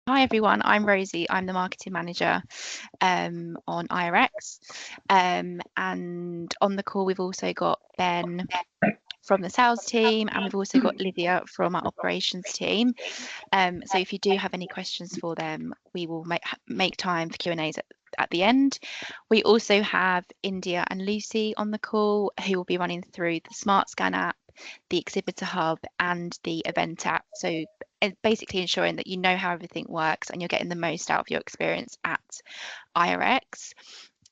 Hi everyone, I'm Rosie. I'm the marketing manager on IRX. And on the call, we've also got Ben from the sales team, and we've also got Lydia from our operations team. So if you do have any questions for them, we will make time for Q&As at the end. We also have India and Lucy on the call, who will be running through the Smart Scan app, the Exhibitor Hub, and the event app. So basically ensuring that you know how everything works and you're getting the most out of your experience at IRX.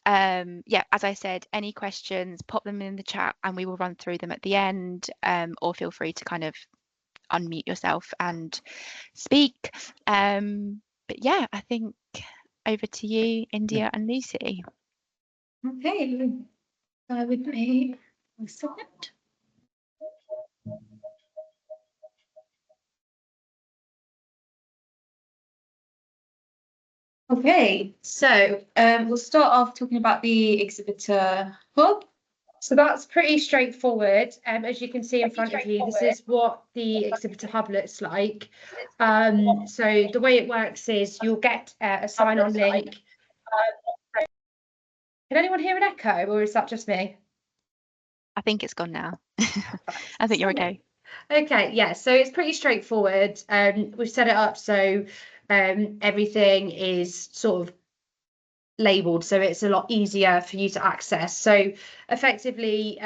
Yeah, as I said, any questions, pop them in the chat and we will run through them at the end, or feel free to kind of unmute yourself and speak. But yeah, I think over to you, India and Lucy. Okay, with me a second. Okay, so we'll start off talking about the Exhibitor Hub. So that's pretty straightforward. As you can see in front of you, this is what the Exhibitor Hub looks like. So the way it works is you'll get a sign-on link. Can anyone hear an echo, or is that just me? I think it's gone now. I think you're okay. Okay, yeah, so it's pretty straightforward. We've set it up so everything is sort of labeled, so it's a lot easier for you to access. So effectively,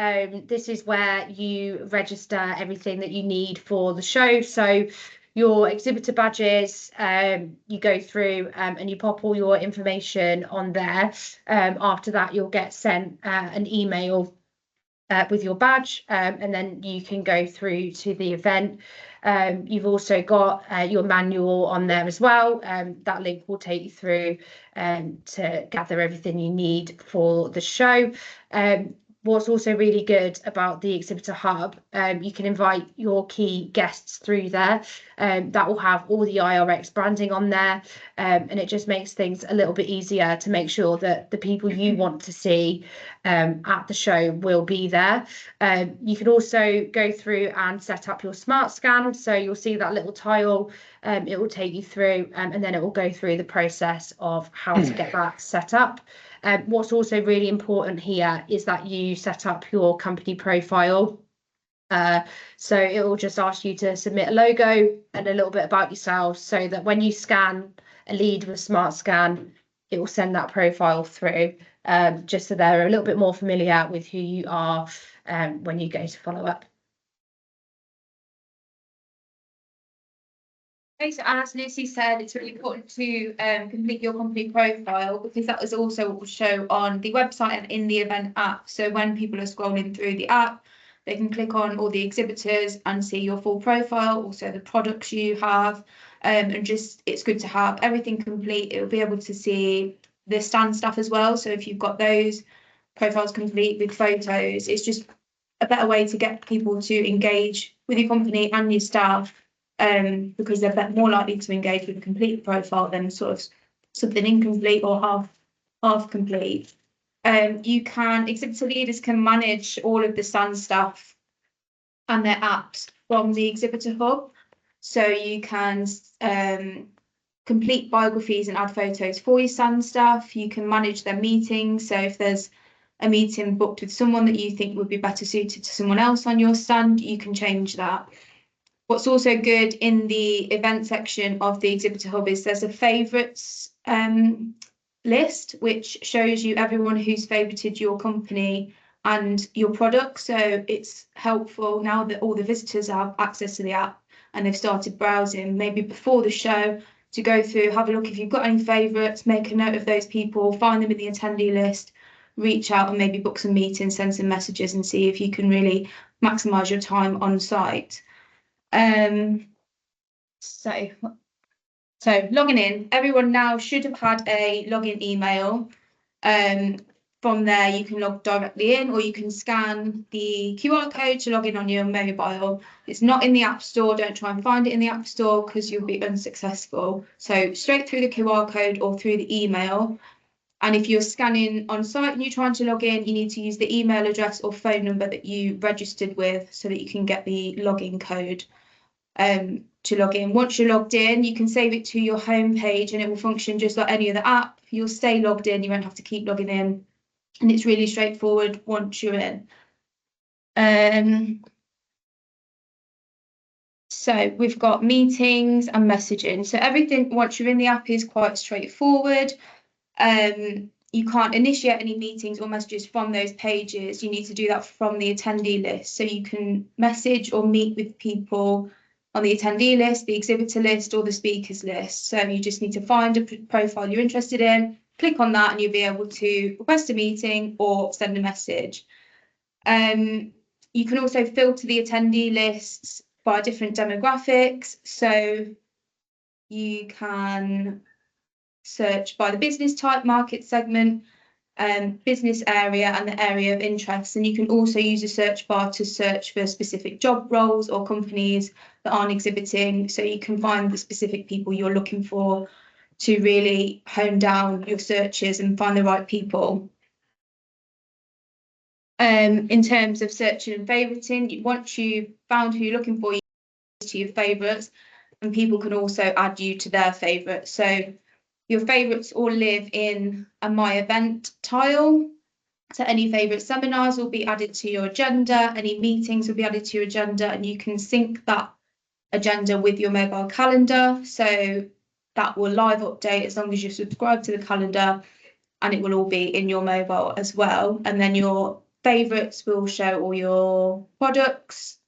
this is where you register everything that you need for the show. So your exhibitor badges, you go through and you pop all your information on there. After that, you'll get sent an email with your badge, and then you can go through to the event. You've also got your manual on there as well. That link will take you through to gather everything you need for the show. What's also really good about the Exhibitor Hub, you can invite your key guests through there. That will have all the IRX branding on there, and it just makes things a little bit easier to make sure that the people you want to see at the show will be there. You can also go through and set up your Smart Scan. So you'll see that little tile, it will take you through, and then it will go through the process of how to get that set up. What's also really important here is that you set up your company profile. So it will just ask you to submit a logo and a little bit about yourself, so that when you scan a lead with Smart Scan, it will send that profile through, just so they're a little bit more familiar with who you are when you go to follow up. Okay, so as Lucy said, it's really important to complete your company profile, because that is also what will show on the website and in the event app. So when people are scrolling through the app, they can click on all the exhibitors and see your full profile, also the products you have, and just it's good to have everything complete. It'll be able to see the stand stuff as well. So if you've got those profiles complete with photos, it's just a better way to get people to engage with your company and your staff, because they're more likely to engage with a complete profile than sort of something incomplete or half complete. Exhibitor leaders can manage all of the stand stuff and their apps from the Exhibitor Hub. So you can complete biographies and add photos for your stand staff. You can manage their meetings. So if there's a meeting booked with someone that you think would be better suited to someone else on your stand, you can change that. What's also good in the event section of the Exhibitor Hub is there's a favourites list, which shows you everyone who's favorited your company and your product. So it's helpful now that all the visitors have access to the app and they've started browsing, maybe before the show, to go through, have a look if you've got any favourites, make a note of those people, find them in the attendee list, reach out and maybe book some meetings, send some messages and see if you can really maximise your time on site. So logging in, everyone now should have had a login email. From there, you can log directly in, or you can scan the QR code to log in on your mobile. It's not in the App Store. Don't try and find it in the App Store because you'll be unsuccessful. So straight through the QR code or through the email. And if you're scanning on site and you're trying to log in, you need to use the email address or phone number that you registered with so that you can get the login code. to log in. Once you're logged in, you can save it to your home page and it will function just like any other app. You'll stay logged in, you won't have to keep logging in, and it's really straightforward once you're in. So we've got meetings and messaging. So everything once you're in the app is quite straightforward. You can't initiate any meetings or messages from those pages. You need to do that from the attendee list. So you can message or meet with people on the attendee list, the exhibitor list, or the speakers list. So you just need to find a profile you're interested in, click on that, and you'll be able to request a meeting or send a message. You can also filter the attendee lists by different demographics. So you can search by the business type, market segment, business area, and the area of interest. And you can also use a search bar to search for specific job roles or companies that aren't exhibiting. So you can find the specific people you're looking for to really hone down your searches and find the right people. In terms of searching and favoriting, once you've found who you're looking for, you go to your favorites, and people can also add you to their favorites. So your favorites all live in a My Event tile. So any favorite seminars will be added to your agenda, any meetings will be added to your agenda, and you can sync that agenda with your mobile calendar. So that will live update as long as you subscribe to the calendar, and it will all be in your mobile as well. And then your favorites will show all your products,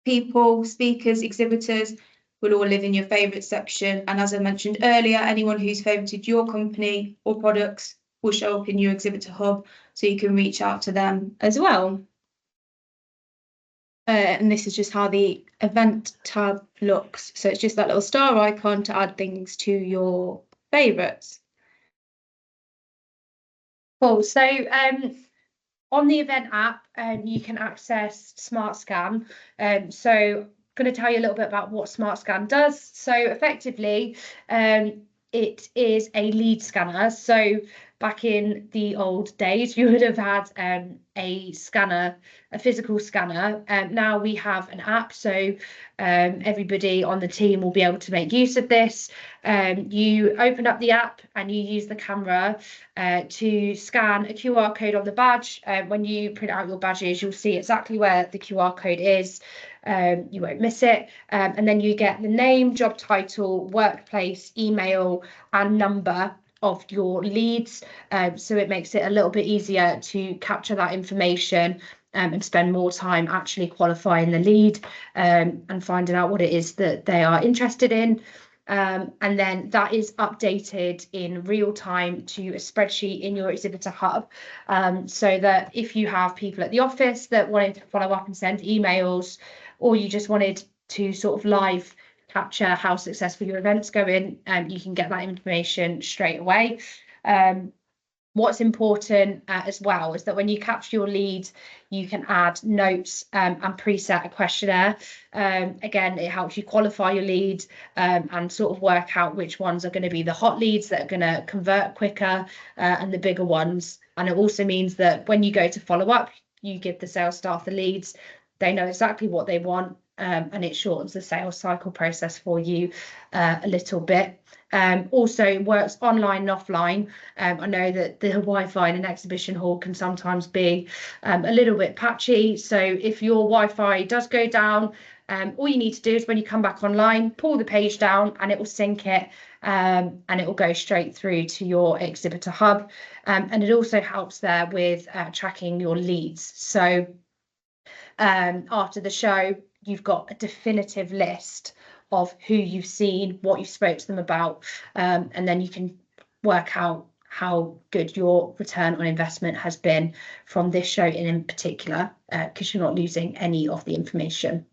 people, speakers, exhibitors will all live in your favourites section. And as I mentioned earlier, anyone who's favoured your company or products will show up in your Exhibitor Hub, so you can reach out to them as well. And this is just how the event tab looks. So it's just that little star icon to add things to your favourites. Cool. So on the event app, you can access Smart Scan. So I'm going to tell you a little bit about what Smart Scan does. So effectively, it is a lead scanner. So back in the old days, you would have had a scanner, a physical scanner. Now we have an app, so everybody on the team will be able to make use of this. You open up the app and you use the camera to scan a QR code on the badge. When you print out your badges, you'll see exactly where the QR code is. You won't miss it. And then you get the name, job title, workplace, email, and number of your leads. So it makes it a little bit easier to capture that information and spend more time actually qualifying the lead and finding out what it is that they are interested in. And then that is updated in real time to a spreadsheet in your Exhibitor Hub, so that if you have people at the office that wanted to follow up and send emails, or you just wanted to sort of live capture how successful your event's going, you can get that information straight away. What's important as well is that when you capture your lead, you can add notes and preset a questionnaire. Again, it helps you qualify your lead and sort of work out which ones are going to be the hot leads that are going to convert quicker and the bigger ones. And it also means that when you go to follow up, you give the sales staff the leads, they know exactly what they want, and it shortens the sales cycle process for you a little bit. Also works online and offline. I know that the Wi-Fi in an exhibition hall can sometimes be a little bit patchy. So if your Wi-Fi does go down, all you need to do is when you come back online, pull the page down and it will sync it, and it will go straight through to your Exhibitor Hub. And it also helps there with tracking your leads. So after the show, you've got a definitive list of who you've seen, what you spoke to them about, and then you can work out how good your return on investment has been from this show in particular, because you're not losing any of the information.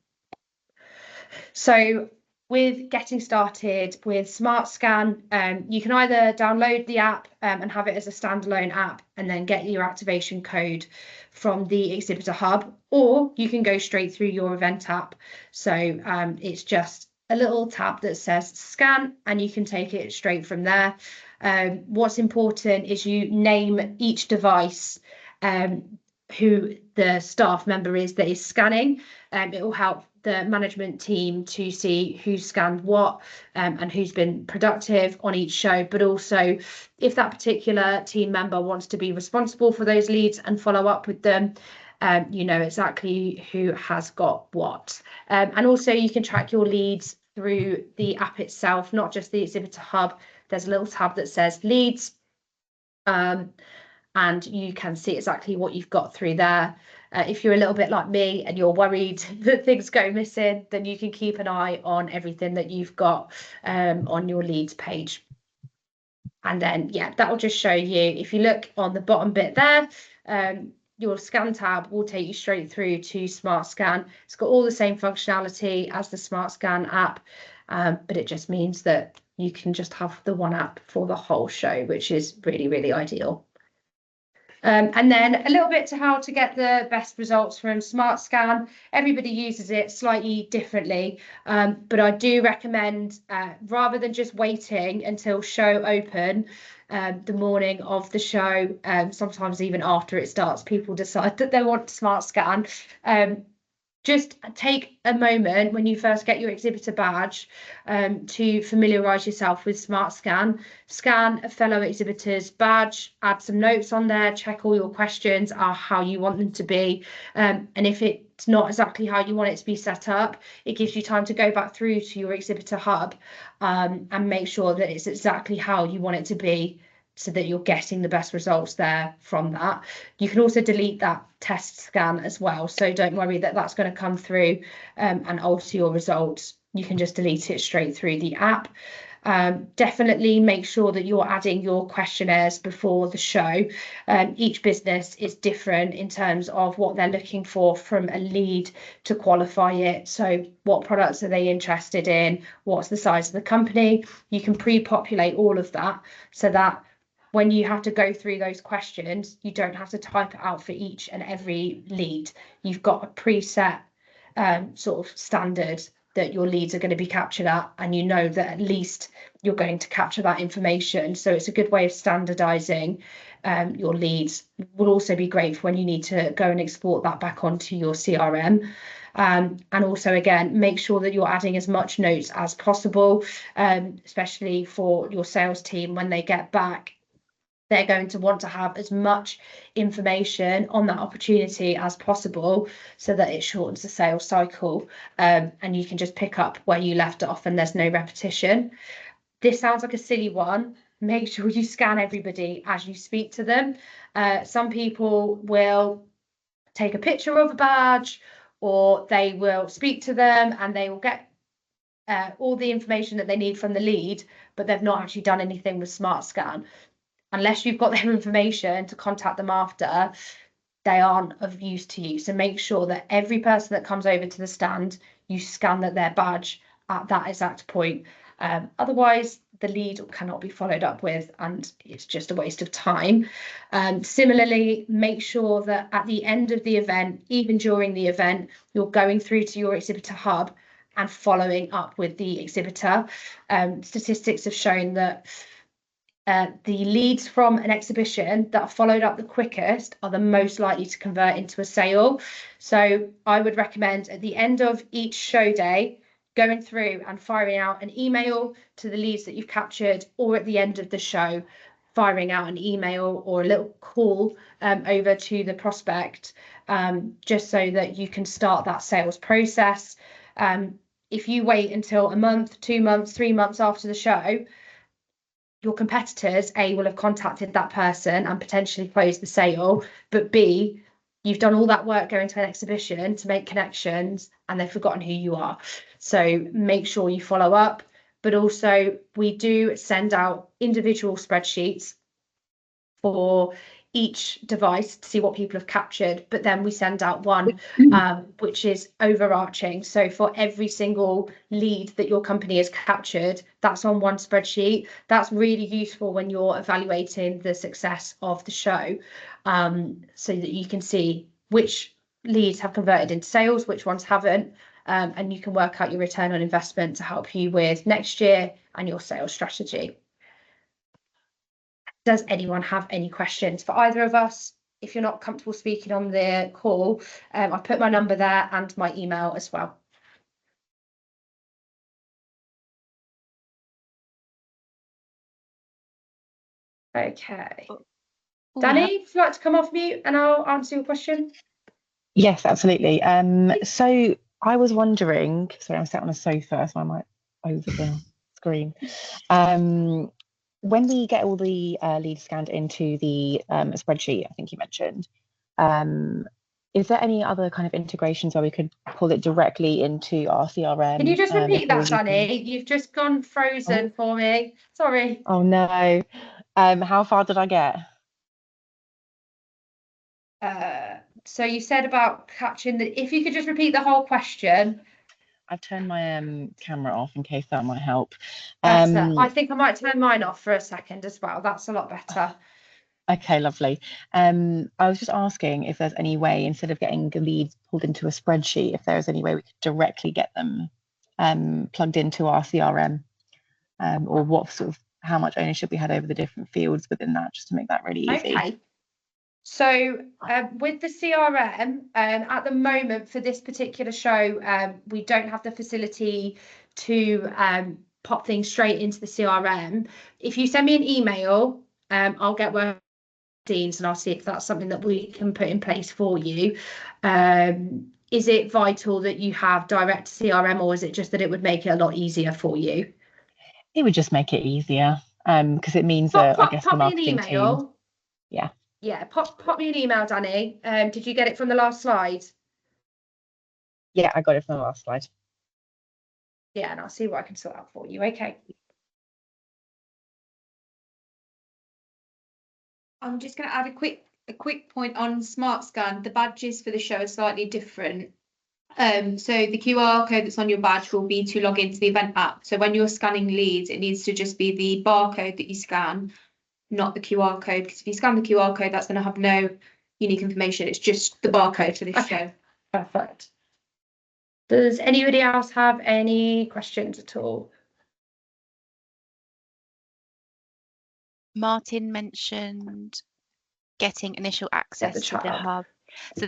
So with getting started with Smart Scan, you can either download the app and have it as a standalone app and then get your activation code from the Exhibitor Hub, or you can go straight through your event app. So it's just a little tab that says scan and you can take it straight from there. What's important is you name each device who the staff member is that is scanning. It will help the management team to see who's scanned what and who's been productive on each show, but also if that particular team member wants to be responsible for those leads and follow up with them, you know exactly who has got what. And also you can track your leads through the app itself, not just the Exhibitor Hub. There's a little tab that says leads, and you can see exactly what you've got through there. If you're a little bit like me and you're worried that things go missing, then you can keep an eye on everything that you've got on your leads page. And then, yeah, that will just show you, if you look on the bottom bit there, your scan tab will take you straight through to Smart Scan. It's got all the same functionality as the Smart Scan app, but it just means that you can just have the one app for the whole show, which is really, really ideal. And then a little bit to how to get the best results from Smart Scan. Everybody uses it slightly differently, but I do recommend, rather than just waiting until show open, the morning of the show, sometimes even after it starts, people decide that they want Smart Scan. Just take a moment when you first get your exhibitor badge to familiarise yourself with Smart Scan. Scan a fellow exhibitor's badge, add some notes on there, check all your questions are how you want them to be. And if it's not exactly how you want it to be set up, it gives you time to go back through to your Exhibitor Hub and make sure that it's exactly how you want it to be, so that you're getting the best results there from that. You can also delete that test scan as well, so don't worry that that's going to come through and alter your results. You can just delete it straight through the app. Definitely make sure that you're adding your questionnaires before the show. Each business is different in terms of what they're looking for from a lead to qualify it. So what products are they interested in? What's the size of the company? You can pre-populate all of that so that when you have to go through those questions, you don't have to type it out for each and every lead. You've got a preset sort of standard that your leads are going to be captured at, and you know that at least you're going to capture that information. So it's a good way of standardizing your leads. Will also be great for when you need to go and export that back onto your CRM. And also, again, make sure that you're adding as much notes as possible, especially for your sales team when they get back. They're going to want to have as much information on that opportunity as possible so that it shortens the sales cycle, and you can just pick up where you left off and there's no repetition. This sounds like a silly one. Make sure you scan everybody as you speak to them. Some people will take a picture of a badge, or they will speak to them and they will get all the information that they need from the lead, but they've not actually done anything with Smart Scan. Unless you've got their information to contact them after, they aren't of use to you. So make sure that every person that comes over to the stand, you scan their badge at that exact point. Otherwise, the lead cannot be followed up with, and it's just a waste of time. Similarly, make sure that at the end of the event, even during the event, you're going through to your Exhibitor Hub and following up with the exhibitor. Statistics have shown that the leads from an exhibition that are followed up the quickest are the most likely to convert into a sale. So I would recommend at the end of each show day, going through and firing out an email to the leads that you've captured, or at the end of the show, firing out an email or a little call over to the prospect, just so that you can start that sales process. If you wait until a month, 2 months, 3 months after the show, your competitors, A, will have contacted that person and potentially closed the sale, but B, you've done all that work going to an exhibition to make connections and they've forgotten who you are. So make sure you follow up. But also, we do send out individual spreadsheets for each device to see what people have captured, but then we send out one which is overarching. So for every single lead that your company has captured, that's on one spreadsheet. That's really useful when you're evaluating the success of the show, so that you can see which leads have converted into sales, which ones haven't, and you can work out your return on investment to help you with next year and your sales strategy. Does anyone have any questions for either of us? If you're not comfortable speaking on the call, I've put my number there and my email as well. Okay. Oh, Danny, if you'd like to come off mute and I'll answer your question. Yes, absolutely. So I was wondering, sorry, I'm sat on a sofa, so I might over the screen. When we get all the leads scanned into the spreadsheet, I think you mentioned, is there any other kind of integrations where we could pull it directly into our CRM? Can you just if repeat we were that, Danny? You've just gone frozen for me. Sorry. Oh no. How far did I get? So you said about catching the. If you could just repeat the whole question. I've turned my camera off in case that might help. Better. I think I might turn mine off for a second as well. That's a lot better. Okay, lovely. I was just asking if there's any way, instead of getting the leads pulled into a spreadsheet, if there's any way we could directly get them plugged into our CRM, or what sort of how much ownership we had over the different fields within that, just to make that really easy. Okay. So with the CRM, at the moment for this particular show, we don't have the facility to pop things straight into the CRM. If you send me an email, I'll get working with Deans and I'll see if that's something that we can put in place for you. Is it vital that you have direct CRM, or is it just that it would make it a lot easier for you? It would just make it easier, because it means that I guess the Pop me an marketing team. email. Yeah. Yeah, pop me an email, Danny. Did you get it from the last slide? Yeah, I got it from the last slide. Yeah, and I'll see what I can sort out for you. Okay. I'm just going to add a quick point on Smart Scan. The badges for the show are slightly different. So the QR code that's on your badge will be to log into the event app. So when you're scanning leads, it needs to just be the barcode that you scan, not the QR code. Because if you scan the QR code, that's going to have no unique information. It's just the barcode for this show. Perfect. Does anybody else have any questions at all? Martin mentioned getting initial access to the hub.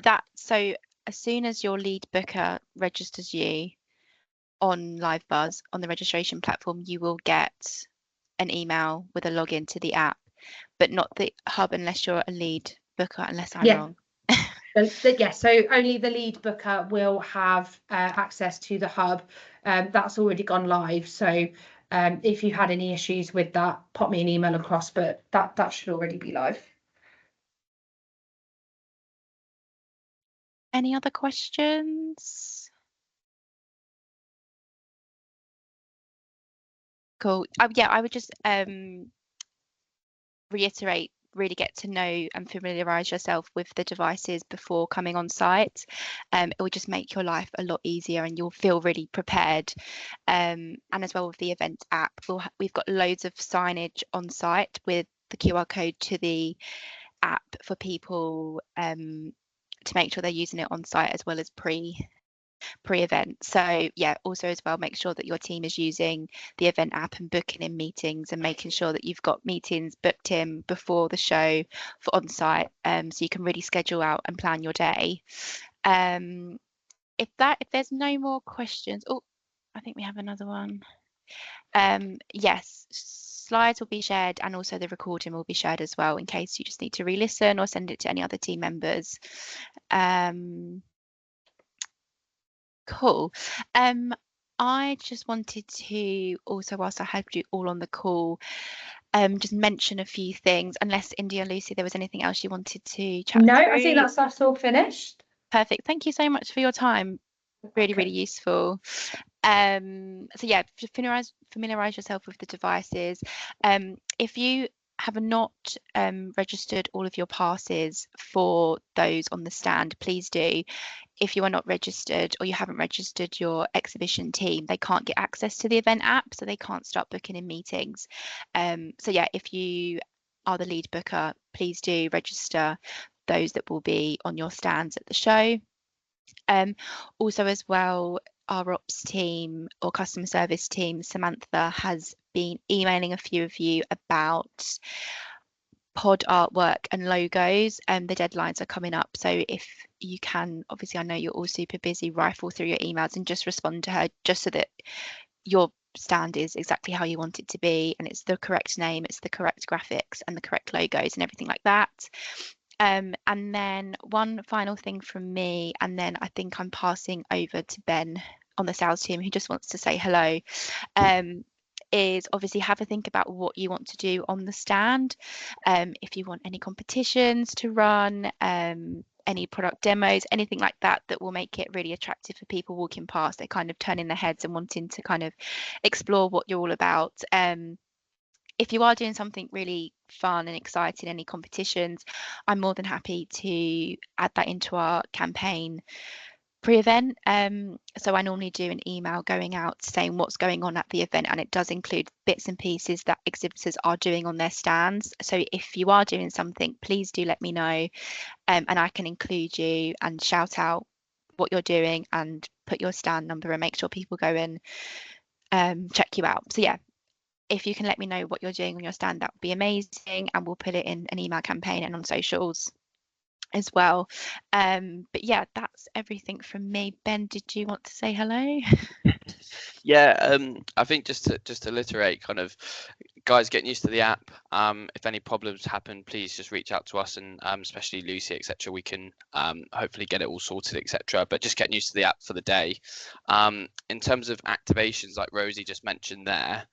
hub. So as soon as your lead booker registers you on LiveBuzz on the registration platform, you will get an email with a login to the app, but not the hub unless you're a lead booker, unless I'm wrong. Yeah, so only the lead booker will have access to the hub. That's already gone live. So if you had any issues with that, pop me an email across, but that should already be live. Any other questions? Cool. Yeah, I would just reiterate, really get to know and familiarize yourself with the devices before coming on site. It will just make your life a lot easier and you'll feel really prepared. And as well with the event app, we've got loads of signage on site with the QR code to the app for people to make sure they're using it on site as well as pre-event. So yeah, also as well, make sure that your team is using the event app and booking in meetings and making sure that you've got meetings booked in before the show for on-site, so you can really schedule out and plan your day. If there's no more questions, oh, I think we have another one. Yes, slides will be shared and also the recording will be shared as well in case you just need to re-listen or send it to any other team members. Cool. I just wanted to also, whilst I had you all on the call, just mention a few things, unless India and Lucy, there was anything else you wanted to chat through. No, I think that's all finished. Perfect. Thank you so much for your time. Really, really useful. So yeah, familiarize yourself with the devices. If you have not registered all of your passes for those on the stand, please do. If you are not registered or you haven't registered your exhibition team, they can't get access to the event app, so they can't start booking in meetings. So yeah, if you are the lead booker, please do register those that will be on your stands at the show. Also as well, our ops team or customer service team, Samantha, has been emailing a few of you about pod artwork and logos, and the deadlines are coming up. So if you can, obviously I know you're all super busy, rifle through your emails and just respond to her, just so that you're stand is exactly how you want it to be, and it's the correct name, it's the correct graphics and the correct logos and everything like that. And then one final thing from me, and then I think I'm passing over to Ben on the sales team, who just wants to say hello, is obviously have a think about what you want to do on the stand. If you want any competitions to run, any product demos, anything like that, that will make it really attractive for people walking past. They're kind of turning their heads and wanting to kind of explore what you're all about. If you are doing something really fun and exciting, any competitions, I'm more than happy to add that into our campaign pre-event. So I normally do an email going out saying what's going on at the event, and it does include bits and pieces that exhibitors are doing on their stands. So if you are doing something, please do let me know, and I can include you and shout out what you're doing and put your stand number and make sure people go and check you out. So yeah, if you can let me know what you're doing on your stand, that would be amazing, and we'll put it in an email campaign and on socials as well. But yeah, that's everything from me. Ben, did you want to say hello? Yeah, I think just to reiterate, kind of, guys, getting used to the app. If any problems happen, please just reach out to us, and especially Lucy, etc. We can hopefully get it all sorted, etc. But just getting used to the app for the day. In terms of activations, like Rosie just mentioned there,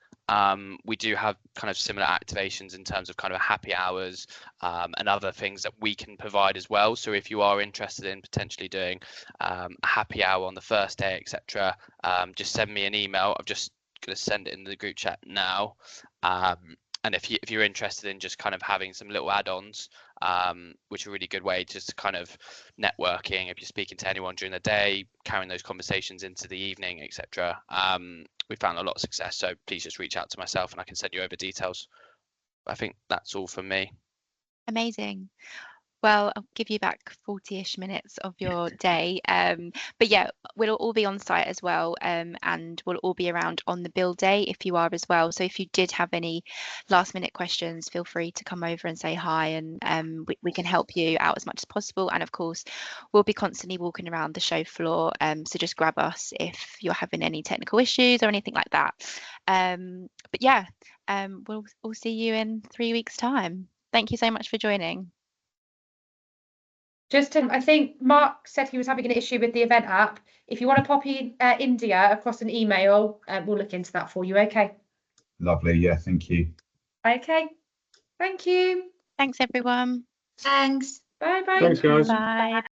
we do have kind of similar activations in terms of kind of happy hours and other things that we can provide as well. So if you are interested in potentially doing a happy hour on the first day, etc., just send me an email. I'm just going to send it in the group chat now. And if you're interested in just kind of having some little add-ons, which are a really good way just to kind of networking, if you're speaking to anyone during the day, carrying those conversations into the evening, etc. We found a lot of success, so please just reach out to myself and I can send you over details. I think that's all from me. Amazing. Well, I'll give you back 40-ish minutes of your day. But yeah, we'll all be on site as well, and we'll all be around on the build day if you are as well. So if you did have any last minute questions, feel free to come over and say hi, and we can help you out as much as possible. And of course, we'll be constantly walking around the show floor, so just grab us if you're having any technical issues or anything like that. But yeah, we'll see you in 3 weeks' time. Thank you so much for joining. Just I think Mark said he was having an issue with the event app. If you want to pop in India across an email, we'll look into that for you. Okay. Lovely. Yeah, thank you. Okay. Thank you. Thanks, everyone. Thanks. Bye bye. Thanks, guys. Bye.